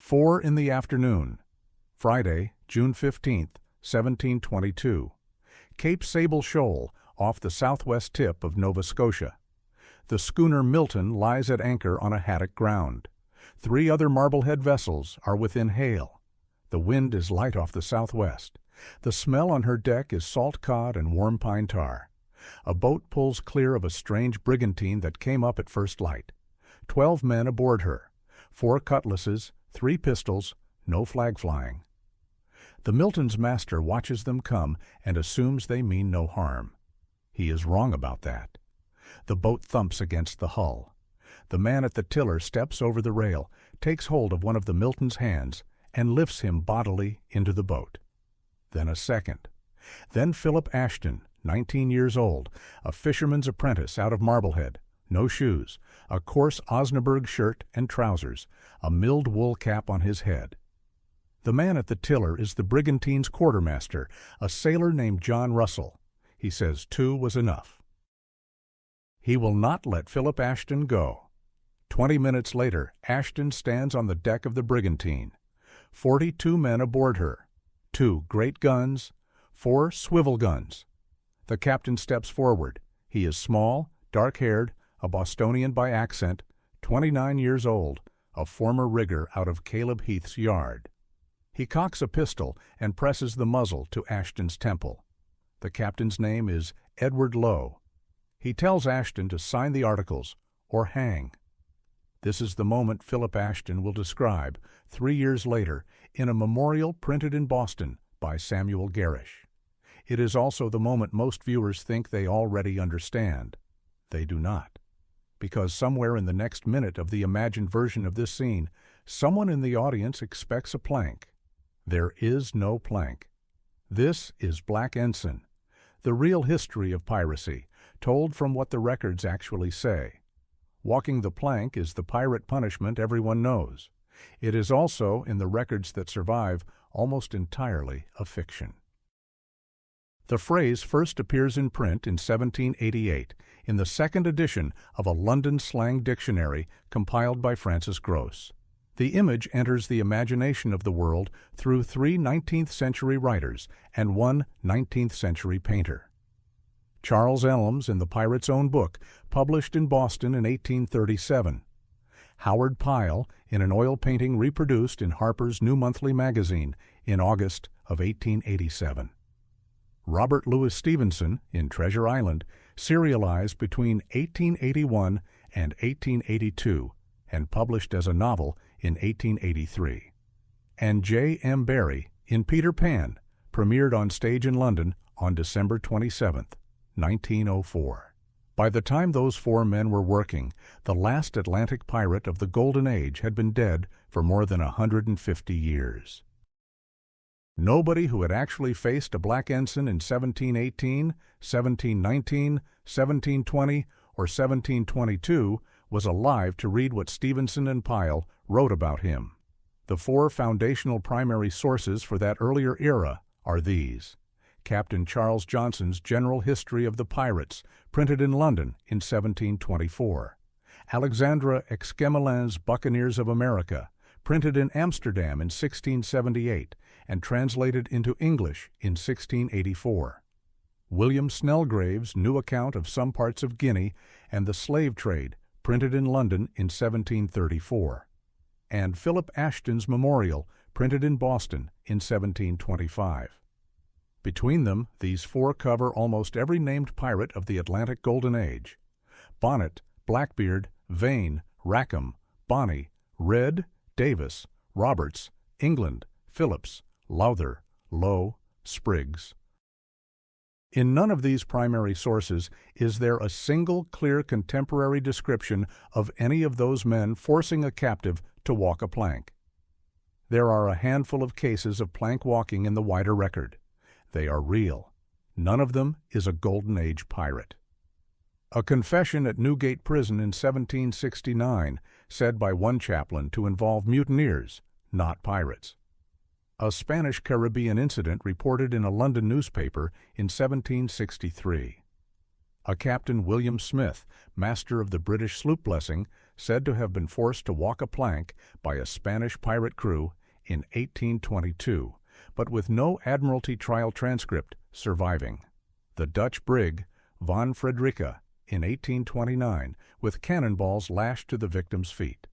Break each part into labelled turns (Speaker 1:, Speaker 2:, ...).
Speaker 1: 4 in the afternoon, Friday, June 15, 1722. Cape Sable Shoal, off the southwest tip of Nova Scotia. The schooner Milton lies at anchor on a haddock ground. 3 other Marblehead vessels are within hail. The wind is light off the southwest. The smell on her deck is salt cod and warm pine tar. A boat pulls clear of a strange brigantine that came up at first light. 12 men aboard her, 4 cutlasses, 3 pistols, no flag flying. The Milton's master watches them come and assumes they mean no harm. He is wrong about that. The boat thumps against the hull. The man at the tiller steps over the rail, takes hold of one of the Milton's hands, and lifts him bodily into the boat. Then a second. Then Philip Ashton, 19 years old, a fisherman's apprentice out of Marblehead, no shoes, a coarse Osnaburg shirt and trousers, a milled wool cap on his head. The man at the tiller is the brigantine's quartermaster, a sailor named John Russell. He says 2 was enough. He will not let Philip Ashton go. 20 minutes later, Ashton stands on the deck of the brigantine. 42 men aboard her, 2 great guns, 4 swivel guns. The captain steps forward. He is small, dark-haired, a Bostonian by accent, 29 years old, a former rigger out of Caleb Heath's yard. He cocks a pistol and presses the muzzle to Ashton's temple. The captain's name is Edward Lowe. He tells Ashton to sign the articles or hang. This is the moment Philip Ashton will describe 3 years later in a memorial printed in Boston by Samuel Garish. It is also the moment most viewers think they already understand. They do not, because somewhere in the next minute of the imagined version of this scene, someone in the audience expects a plank. There is no plank. This is Black Ensign, the real history of piracy, told from what the records actually say. Walking the plank is the pirate punishment everyone knows. It is also, in the records that survive, almost entirely a fiction. The phrase first appears in print in 1788 in the second edition of a London slang dictionary compiled by Francis Gross. The image enters the imagination of the world through 3 19th-century writers and 1 19th-century painter. Charles Elms in the Pirate's Own Book, published in Boston in 1837. Howard Pyle in an oil painting reproduced in Harper's New Monthly Magazine in August of 1887. Robert Louis Stevenson in Treasure Island, serialized between 1881 and 1882 and published as a novel in 1883. And J. M. Barrie in Peter Pan, premiered on stage in London on December 27, 1904. By the time those 4 men were working, the last Atlantic pirate of the Golden Age had been dead for more than 150 years. Nobody who had actually faced a black ensign in 1718, 1719, 1720, or 1722 was alive to read what Stevenson and Pyle wrote about him. The 4 foundational primary sources for that earlier era are these: Captain Charles Johnson's General History of the Pirates, printed in London in 1724. Alexandre Exquemelin's Buccaneers of America, printed in Amsterdam in 1678 and translated into English in 1684. William Snelgrave's New Account of Some Parts of Guinea and the Slave Trade, printed in London in 1734. And Philip Ashton's Memorial, printed in Boston in 1725. Between them, these 4 cover almost every named pirate of the Atlantic Golden Age: Bonnet, Blackbeard, Vane, Rackham, Bonney, Red, Davis, Roberts, England, Phillips, Lowther, Lowe, Spriggs. In none of these primary sources is there a single clear contemporary description of any of those men forcing a captive to walk a plank. There are a handful of cases of plank walking in the wider record. They are real. None of them is a Golden Age pirate. A confession at Newgate Prison in 1769, said by one chaplain to involve mutineers, not pirates. A Spanish Caribbean incident reported in a London newspaper in 1763. A Captain William Smith, master of the British sloop Blessing, said to have been forced to walk a plank by a Spanish pirate crew in 1822, but with no Admiralty trial transcript surviving. The Dutch brig Van Frederica in 1829, with cannonballs lashed to the victim's feet.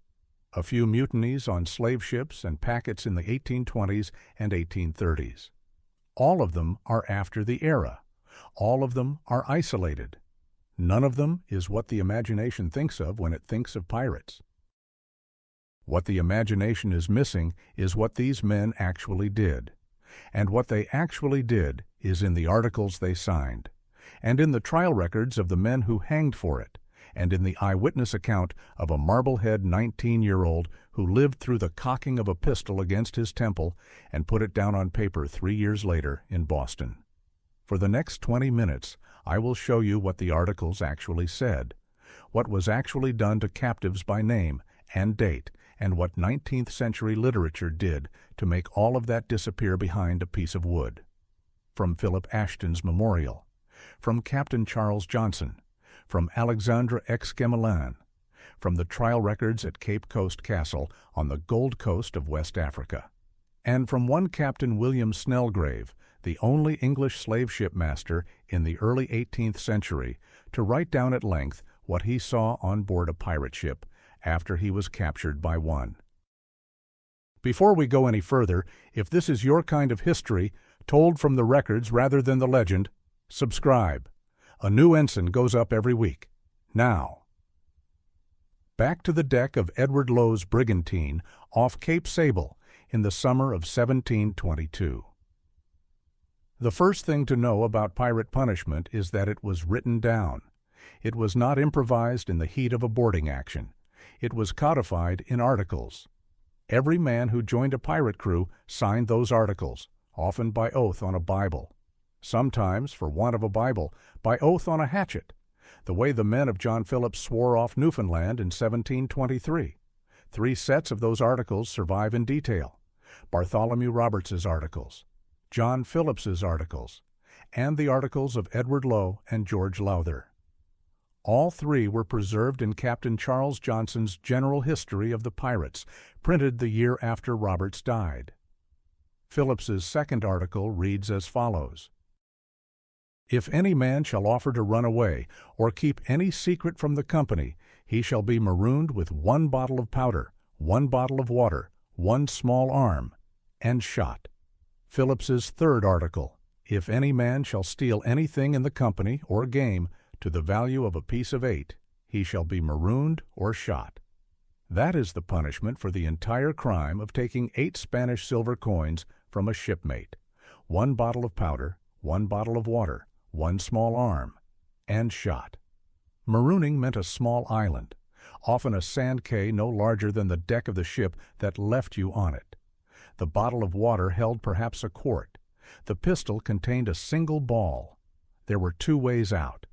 Speaker 1: A few mutinies on slave ships and packets in the 1820s and 1830s. All of them are after the era. All of them are isolated. None of them is what the imagination thinks of when it thinks of pirates. What the imagination is missing is what these men actually did. And what they actually did is in the articles they signed, and in the trial records of the men who hanged for it, and in the eyewitness account of a Marblehead 19-year-old who lived through the cocking of a pistol against his temple and put it down on paper 3 years later in Boston. For the next 20 minutes, I will show you what the articles actually said, what was actually done to captives by name and date, and what 19th century literature did to make all of that disappear behind a piece of wood. From Philip Ashton's memorial, from Captain Charles Johnson, from Alexandre Exquemelin, from the trial records at Cape Coast Castle on the Gold Coast of West Africa, and from one Captain William Snelgrave, the only English slave ship master in the early 18th century, to write down at length what he saw on board a pirate ship after he was captured by one. Before we go any further, if this is your kind of history, told from the records rather than the legend, subscribe. A new ensign goes up every week. Now. Back to the deck of Edward Lowe's brigantine off Cape Sable in the summer of 1722. The first thing to know about pirate punishment is that it was written down. It was not improvised in the heat of a boarding action. It was codified in articles. Every man who joined a pirate crew signed those articles, often by oath on a Bible. Sometimes, for want of a Bible, by oath on a hatchet, the way the men of John Phillips swore off Newfoundland in 1723. 3 sets of those articles survive in detail: Bartholomew Roberts's articles, John Phillips's articles, and the articles of Edward Lowe and George Lowther. All 3 were preserved in Captain Charles Johnson's General History of the Pirates, printed the year after Roberts died. Phillips's second article reads as follows: If any man shall offer to run away, or keep any secret from the company, he shall be marooned with 1 bottle of powder, 1 bottle of water, 1 small arm, and shot. Phillips's third article: If any man shall steal anything in the company or game to the value of a piece of 8, he shall be marooned or shot. That is the punishment for the entire crime of taking 8 Spanish silver coins from a shipmate, 1 bottle of powder, 1 bottle of water, 1 small arm, and shot. Marooning meant a small island, often a sand cay no larger than the deck of the ship that left you on it. The bottle of water held perhaps a quart. The pistol contained a single ball. There were 2 ways out.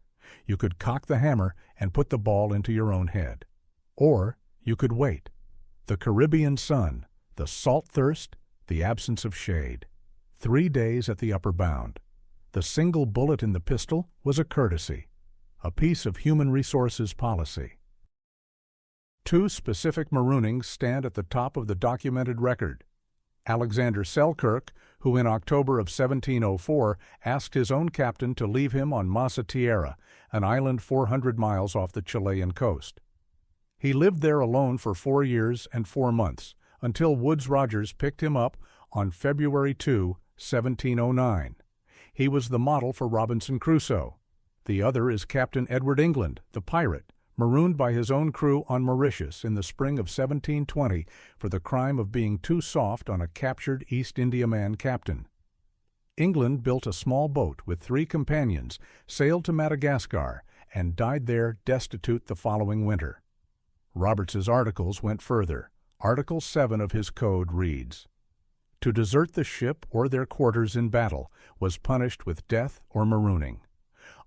Speaker 1: You could cock the hammer and put the ball into your own head. Or you could wait. The Caribbean sun, the salt thirst, the absence of shade. 3 days at the upper bound. The single bullet in the pistol was a courtesy, a piece of human resources policy. 2 specific maroonings stand at the top of the documented record. Alexander Selkirk, who in October of 1704 asked his own captain to leave him on Masa Tierra, an island 400 miles off the Chilean coast. He lived there alone for 4 years and 4 months, until Woodes Rogers picked him up on February 2, 1709. He was the model for Robinson Crusoe. The other is Captain Edward England, the pirate, marooned by his own crew on Mauritius in the spring of 1720 for the crime of being too soft on a captured East Indiaman captain. England built a small boat with 3 companions, sailed to Madagascar, and died there destitute the following winter. Roberts's articles went further. Article 7 of his code reads, To desert the ship or their quarters in battle was punished with death or marooning.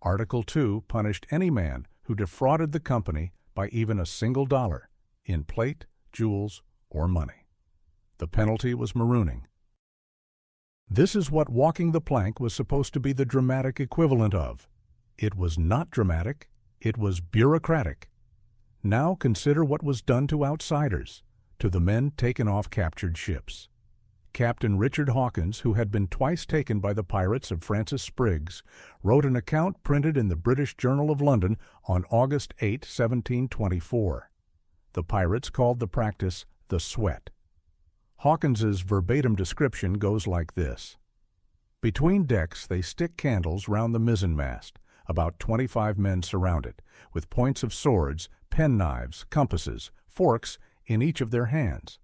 Speaker 1: Article 2 punished any man who defrauded the company by even a single dollar in plate, jewels, or money. The penalty was marooning. This is what walking the plank was supposed to be the dramatic equivalent of. It was not dramatic, it was bureaucratic. Now consider what was done to outsiders, to the men taken off captured ships. Captain Richard Hawkins, who had been twice taken by the pirates of Francis Spriggs, wrote an account printed in the British Journal of London on August 8, 1724. The pirates called the practice the sweat. Hawkins's verbatim description goes like this. Between decks they stick candles round the mizzenmast. About 25 men surround it, with points of swords, penknives, compasses, forks in each of their hands.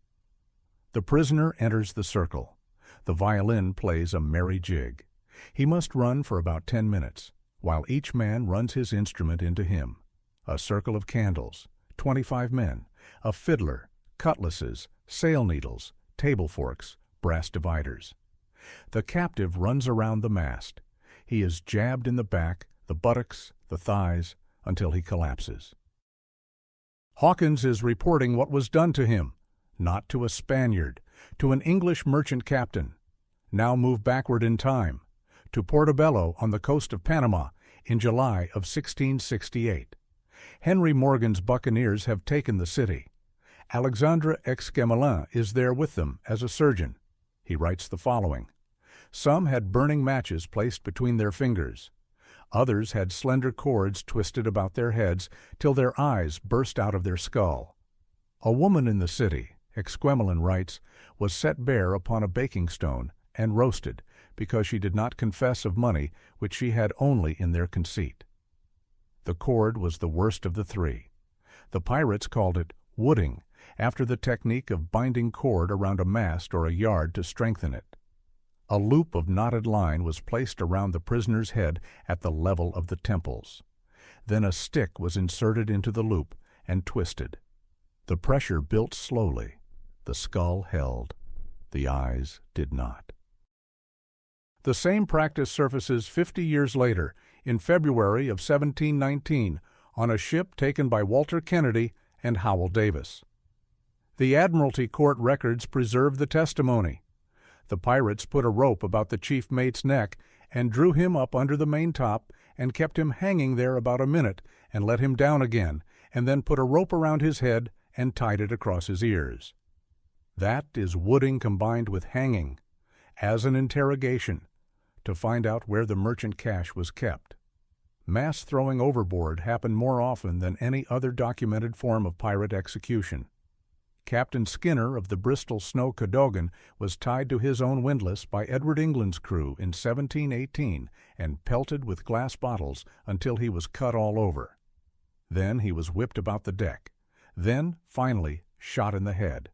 Speaker 1: The prisoner enters the circle. The violin plays a merry jig. He must run for about 10 minutes, while each man runs his instrument into him. A circle of candles, 25 men, a fiddler, cutlasses, sail needles, table forks, brass dividers. The captive runs around the mast. He is jabbed in the back, the buttocks, the thighs, until he collapses. Hawkins is reporting what was done to him, not to a Spaniard, to an English merchant captain. Now move backward in time, to Portobello on the coast of Panama in July of 1668. Henry Morgan's Buccaneers have taken the city. Alexandre Exquemelin is there with them as a surgeon. He writes the following. Some had burning matches placed between their fingers. Others had slender cords twisted about their heads till their eyes burst out of their skull. A woman in the city, Exquemelin writes, was set bare upon a baking stone and roasted because she did not confess of money which she had only in their conceit. The cord was the worst of the three. The pirates called it wooding, after the technique of binding cord around a mast or a yard to strengthen it. A loop of knotted line was placed around the prisoner's head at the level of the temples. Then a stick was inserted into the loop and twisted. The pressure built slowly. The skull held. The eyes did not. The same practice surfaces 50 years later, in February of 1719, on a ship taken by Walter Kennedy and Howell Davis. The Admiralty Court records preserve the testimony. The pirates put a rope about the chief mate's neck and drew him up under the maintop and kept him hanging there about a minute and let him down again, and then put a rope around his head and tied it across his ears. That is wooding combined with hanging, as an interrogation, to find out where the merchant cash was kept. Mass throwing overboard happened more often than any other documented form of pirate execution. Captain Skinner of the Bristol Snow Cadogan was tied to his own windlass by Edward England's crew in 1718 and pelted with glass bottles until he was cut all over. Then he was whipped about the deck. Then, finally, shot in the head.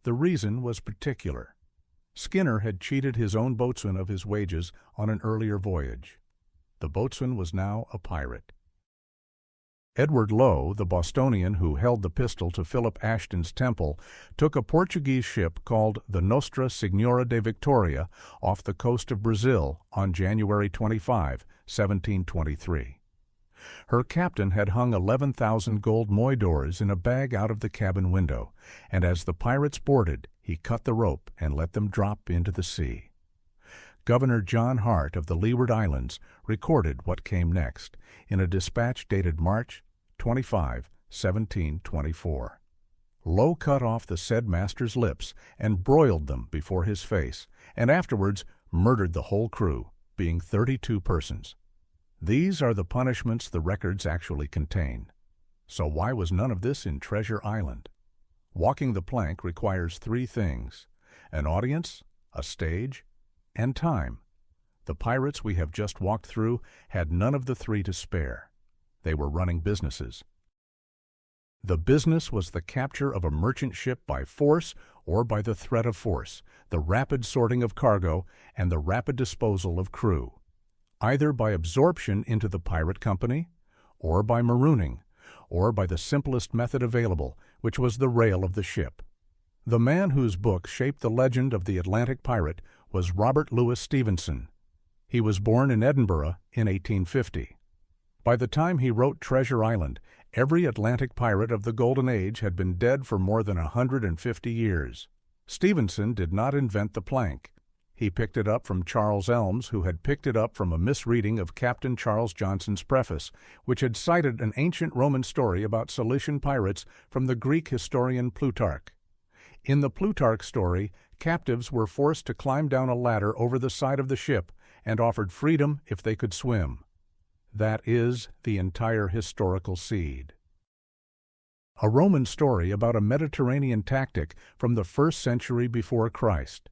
Speaker 1: The reason was particular. Skinner had cheated his own boatswain of his wages on an earlier voyage. The boatswain was now a pirate. Edward Lowe, the Bostonian who held the pistol to Philip Ashton's temple, took a Portuguese ship called the Nostra Senhora de Victoria off the coast of Brazil on January 25, 1723. Her captain had hung 11,000 gold moidores in a bag out of the cabin window, and as the pirates boarded, he cut the rope and let them drop into the sea. Governor John Hart of the Leeward Islands recorded what came next in a dispatch dated March 25, 1724. Lowe cut off the said master's lips and broiled them before his face, and afterwards murdered the whole crew, being 32 persons. These are the punishments the records actually contain. So why was none of this in Treasure Island? Walking the plank requires 3 things: an audience, a stage, and time. The pirates we have just walked through had none of the 3 to spare. They were running businesses. The business was the capture of a merchant ship by force or by the threat of force, the rapid sorting of cargo, and the rapid disposal of crew, either by absorption into the pirate company, or by marooning, or by the simplest method available, which was the rail of the ship. The man whose book shaped the legend of the Atlantic pirate was Robert Louis Stevenson. He was born in Edinburgh in 1850. By the time he wrote Treasure Island, every Atlantic pirate of the Golden Age had been dead for more than 150 years. Stevenson did not invent the plank. He picked it up from Charles Elmes, who had picked it up from a misreading of Captain Charles Johnson's preface, which had cited an ancient Roman story about Cilician pirates from the Greek historian Plutarch. In the Plutarch story, captives were forced to climb down a ladder over the side of the ship and offered freedom if they could swim. That is the entire historical seed. A Roman story about a Mediterranean tactic from the 1st century before Christ,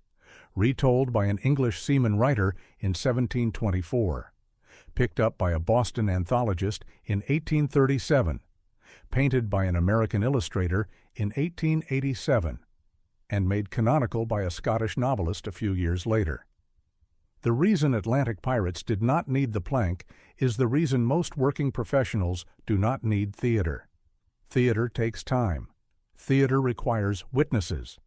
Speaker 1: retold by an English seaman writer in 1724, picked up by a Boston anthologist in 1837, painted by an American illustrator in 1887, and made canonical by a Scottish novelist a few years later. The reason Atlantic pirates did not need the plank is the reason most working professionals do not need theater. Theater takes time. Theater requires witnesses.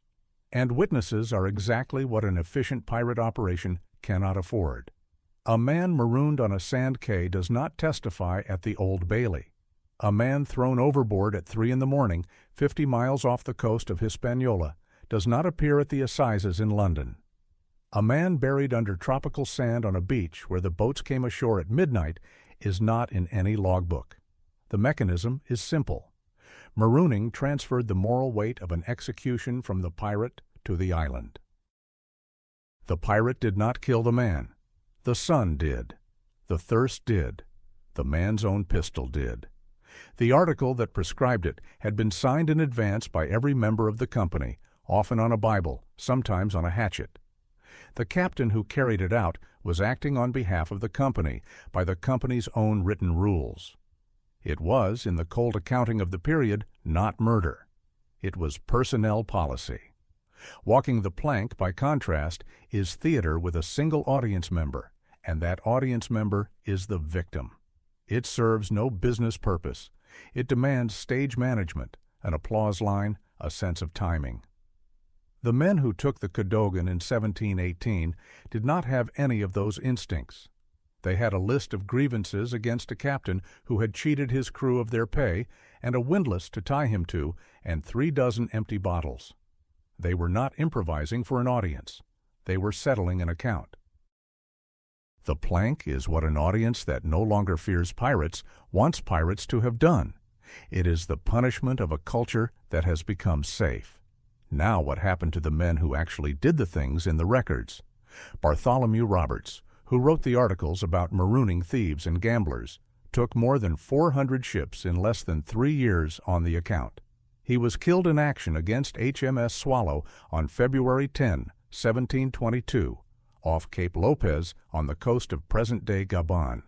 Speaker 1: And witnesses are exactly what an efficient pirate operation cannot afford. A man marooned on a sand quay does not testify at the Old Bailey. A man thrown overboard at 3 in the morning, 50 miles off the coast of Hispaniola, does not appear at the assizes in London. A man buried under tropical sand on a beach where the boats came ashore at midnight is not in any logbook. The mechanism is simple. Marooning transferred the moral weight of an execution from the pirate to the island. The pirate did not kill the man. The sun did. The thirst did. The man's own pistol did. The article that prescribed it had been signed in advance by every member of the company, often on a Bible, sometimes on a hatchet. The captain who carried it out was acting on behalf of the company by the company's own written rules. It was, in the cold accounting of the period, not murder. It was personnel policy. Walking the plank, by contrast, is theater with a single audience member, and that audience member is the victim. It serves no business purpose. It demands stage management, an applause line, a sense of timing. The men who took the Cadogan in 1718 did not have any of those instincts. They had a list of grievances against a captain who had cheated his crew of their pay, and a windlass to tie him to, and 36 empty bottles. They were not improvising for an audience. They were settling an account. The plank is what an audience that no longer fears pirates wants pirates to have done. It is the punishment of a culture that has become safe. Now what happened to the men who actually did the things in the records? Bartholomew Roberts, who wrote the articles about marooning thieves and gamblers, took more than 400 ships in less than 3 years on the account. He was killed in action against HMS Swallow on February 10, 1722, off Cape Lopez on the coast of present-day Gabon.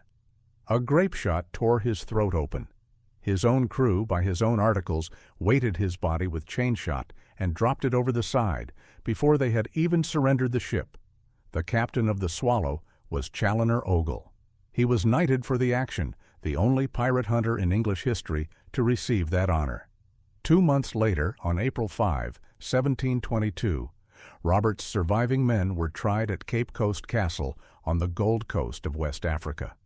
Speaker 1: A grape shot tore his throat open. His own crew, by his own articles, weighted his body with chain shot and dropped it over the side before they had even surrendered the ship. The captain of the Swallow was Challoner Ogle. He was knighted for the action, the only pirate hunter in English history to receive that honor. 2 months later, on April 5, 1722, Robert's surviving men were tried at Cape Coast Castle on the Gold Coast of West Africa.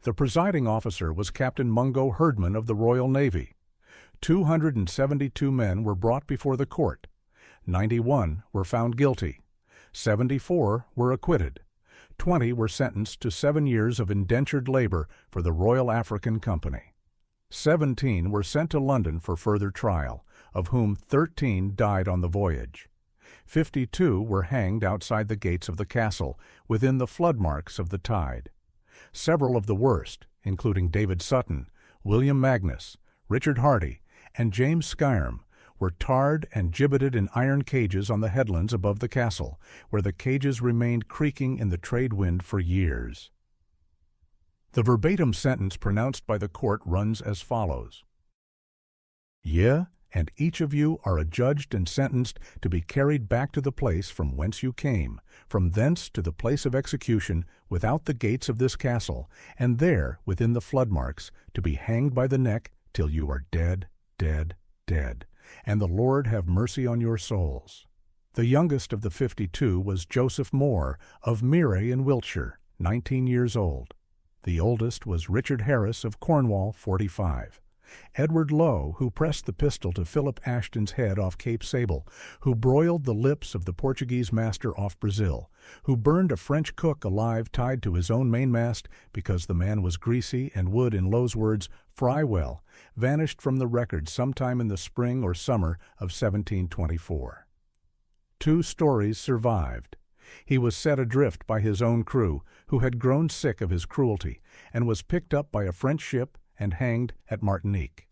Speaker 1: The presiding officer was Captain Mungo Herdman of the Royal Navy. 272 men were brought before the court. 91 were found guilty. 74 were acquitted. 20 were sentenced to 7 years of indentured labor for the Royal African Company. 17 were sent to London for further trial, of whom 13 died on the voyage. 52 were hanged outside the gates of the castle, within the flood marks of the tide. Several of the worst, including David Sutton, William Magnus, Richard Hardy, and James Skyrim, were tarred and gibbeted in iron cages on the headlands above the castle, where the cages remained creaking in the trade wind for years. The verbatim sentence pronounced by the court runs as follows: Ye, and each of you are adjudged and sentenced to be carried back to the place from whence you came, from thence to the place of execution without the gates of this castle, and there, within the flood marks, to be hanged by the neck till you are dead, dead, dead, and the Lord have mercy on your souls. The youngest of the 52 was Joseph Moore, of Mirey in Wiltshire, 19 years old. The oldest was Richard Harris of Cornwall, 45. Edward Lowe, who pressed the pistol to Philip Ashton's head off Cape Sable, who broiled the lips of the Portuguese master off Brazil, who burned a French cook alive tied to his own mainmast because the man was greasy and would, in Lowe's words, fry well, vanished from the record sometime in the spring or summer of 1724. 2 stories survived. He was set adrift by his own crew, who had grown sick of his cruelty, and was picked up by a French ship and hanged at Martinique.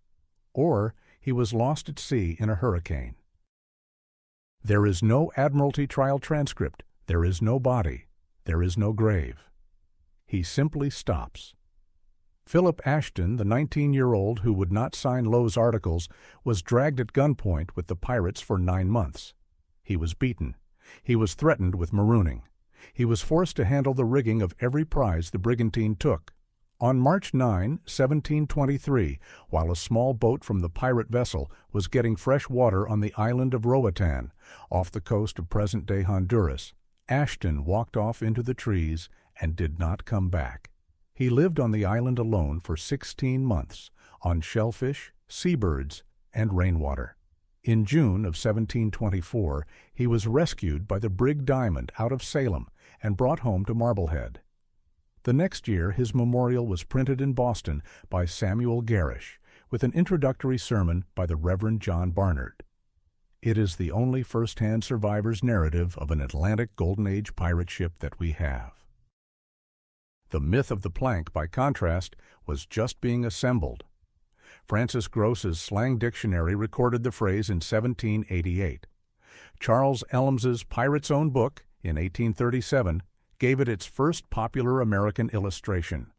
Speaker 1: Or he was lost at sea in a hurricane. There is no Admiralty trial transcript, there is no body, there is no grave. He simply stops. Philip Ashton, the 19-year-old who would not sign Lowe's articles, was dragged at gunpoint with the pirates for 9 months. He was beaten. He was threatened with marooning. He was forced to handle the rigging of every prize the brigantine took. On March 9, 1723, while a small boat from the pirate vessel was getting fresh water on the island of Roatan, off the coast of present-day Honduras, Ashton walked off into the trees and did not come back. He lived on the island alone for 16 months, on shellfish, seabirds, and rainwater. In June of 1724, he was rescued by the brig Diamond out of Salem and brought home to Marblehead. The next year his memorial was printed in Boston by Samuel Garish, with an introductory sermon by the Reverend John Barnard. It is the only first-hand survivor's narrative of an Atlantic Golden Age pirate ship that we have. The myth of the plank, by contrast, was just being assembled. Francis Gross's Slang Dictionary recorded the phrase in 1788. Charles Elms's Pirate's Own Book, in 1837, gave it its first popular American illustration.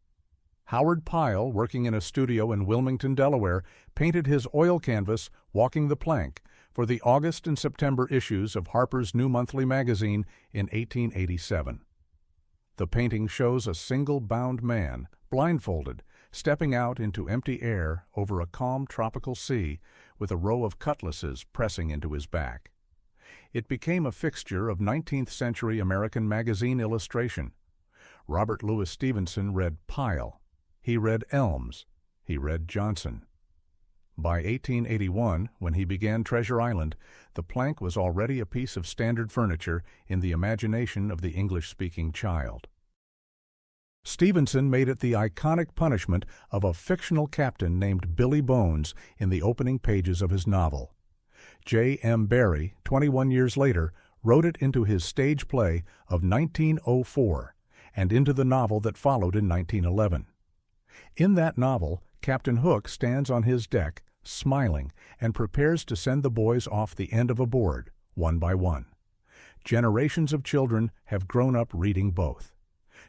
Speaker 1: Howard Pyle, working in a studio in Wilmington, Delaware, painted his oil canvas, Walking the Plank, for the August and September issues of Harper's New Monthly magazine in 1887. The painting shows a single-bound man, blindfolded, stepping out into empty air over a calm tropical sea with a row of cutlasses pressing into his back. It became a fixture of 19th-century American magazine illustration. Robert Louis Stevenson read Pyle. He read Elms. He read Johnson. By 1881, when he began Treasure Island, the plank was already a piece of standard furniture in the imagination of the English-speaking child. Stevenson made it the iconic punishment of a fictional captain named Billy Bones in the opening pages of his novel. J. M. Barrie, 21 years later, wrote it into his stage play of 1904 and into the novel that followed in 1911. In that novel, Captain Hook stands on his deck, smiling, and prepares to send the boys off the end of a board, one by one. Generations of children have grown up reading both.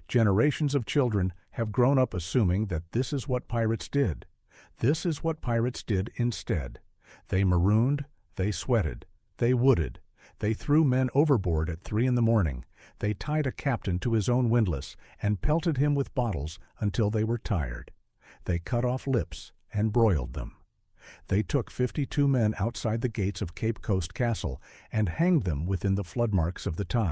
Speaker 1: Generations of children have grown up assuming that this is what pirates did. This is what pirates did instead. They marooned, they sweated, they wooded, they threw men overboard at 3 a.m. They tied a captain to his own windlass and pelted him with bottles until they were tired. They cut off lips and broiled them. They took 52 men outside the gates of Cape Coast Castle and hanged them within the flood marks of the tide.